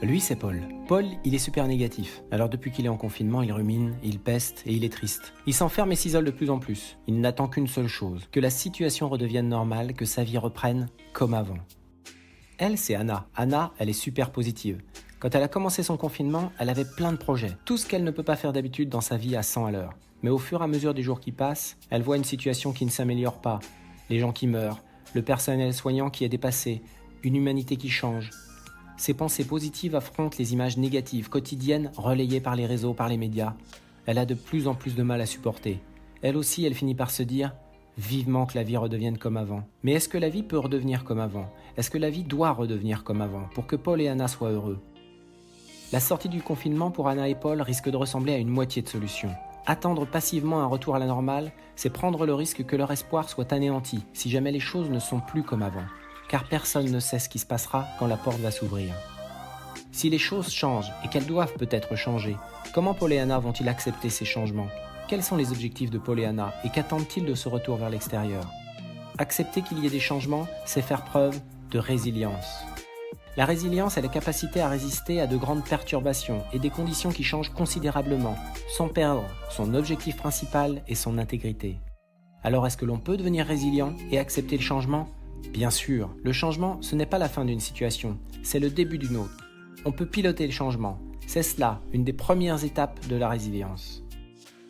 Lui, c'est Paul. Paul, il est super négatif. Alors depuis qu'il est en confinement, il rumine, il peste et il est triste. Il s'enferme et s'isole de plus en plus. Il n'attend qu'une seule chose, que la situation redevienne normale, que sa vie reprenne comme avant. Elle, c'est Anna. Anna, elle est super positive. Quand elle a commencé son confinement, elle avait plein de projets. Tout ce qu'elle ne peut pas faire d'habitude dans sa vie à 100 à l'heure. Mais au fur et à mesure des jours qui passent, elle voit une situation qui ne s'améliore pas. Les gens qui meurent, le personnel soignant qui est dépassé, une humanité qui change. Ses pensées positives affrontent les images négatives quotidiennes relayées par les réseaux, par les médias. Elle a de plus en plus de mal à supporter. Elle aussi, elle finit par se dire « vivement que la vie redevienne comme avant ». Mais est-ce que la vie peut redevenir comme avant ? Est-ce que la vie doit redevenir comme avant pour que Paul et Anna soient heureux ? La sortie du confinement pour Anna et Paul risque de ressembler à une moitié de solution. Attendre passivement un retour à la normale, c'est prendre le risque que leur espoir soit anéanti si jamais les choses ne sont plus comme avant. Car personne ne sait ce qui se passera quand la porte va s'ouvrir. Si les choses changent et qu'elles doivent peut-être changer, comment Paul et Anna vont-ils accepter ces changements ? Quels sont les objectifs de Paul et Anna et qu'attendent-ils de ce retour vers l'extérieur ? Accepter qu'il y ait des changements, c'est faire preuve de résilience. La résilience est la capacité à résister à de grandes perturbations et des conditions qui changent considérablement, sans perdre son objectif principal et son intégrité. Alors est-ce que l'on peut devenir résilient et accepter le changement ? Bien sûr, le changement, ce n'est pas la fin d'une situation, c'est le début d'une autre. On peut piloter le changement, c'est cela, une des premières étapes de la résilience.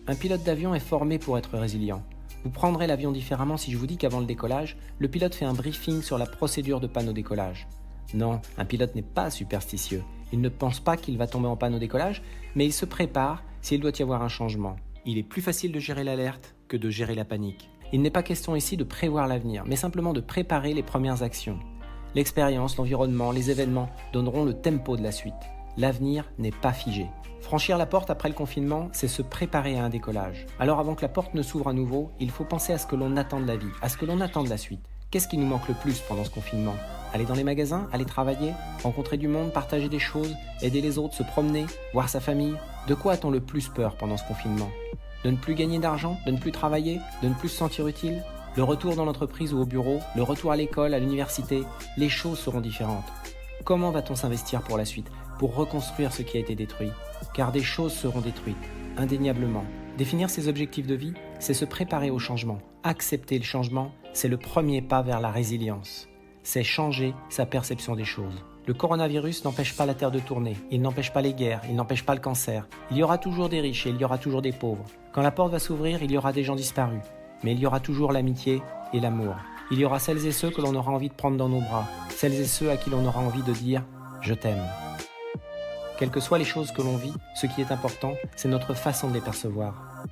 Un pilote d'avion est formé pour être résilient. Vous prendrez l'avion différemment si je vous dis qu'avant le décollage, le pilote fait un briefing sur la procédure de panne au décollage. Non, un pilote n'est pas superstitieux. Il ne pense pas qu'il va tomber en panne au décollage, mais il se prépare s'il doit y avoir un changement. Il est plus facile de gérer l'alerte que de gérer la panique. Il n'est pas question ici de prévoir l'avenir, mais simplement de préparer les premières actions. L'expérience, l'environnement, les événements donneront le tempo de la suite. L'avenir n'est pas figé. Franchir la porte après le confinement, c'est se préparer à un décollage. Alors avant que la porte ne s'ouvre à nouveau, il faut penser à ce que l'on attend de la vie, à ce que l'on attend de la suite. Qu'est-ce qui nous manque le plus pendant ce confinement ? Aller dans les magasins, aller travailler, rencontrer du monde, partager des choses, aider les autres, se promener, voir sa famille. De quoi a-t-on le plus peur pendant ce confinement ? De ne plus gagner d'argent, de ne plus travailler, de ne plus se sentir utile ? Le retour dans l'entreprise ou au bureau, le retour à l'école, à l'université, les choses seront différentes. Comment va-t-on s'investir pour la suite, pour reconstruire ce qui a été détruit ? Car des choses seront détruites, indéniablement. Définir ses objectifs de vie, c'est se préparer au changement. Accepter le changement, c'est le premier pas vers la résilience. C'est changer sa perception des choses. Le coronavirus n'empêche pas la Terre de tourner, il n'empêche pas les guerres, il n'empêche pas le cancer. Il y aura toujours des riches et il y aura toujours des pauvres. Quand la porte va s'ouvrir, il y aura des gens disparus. Mais il y aura toujours l'amitié et l'amour. Il y aura celles et ceux que l'on aura envie de prendre dans nos bras, celles et ceux à qui l'on aura envie de dire « je t'aime ». Quelles que soient les choses que l'on vit, ce qui est important, c'est notre façon de les percevoir.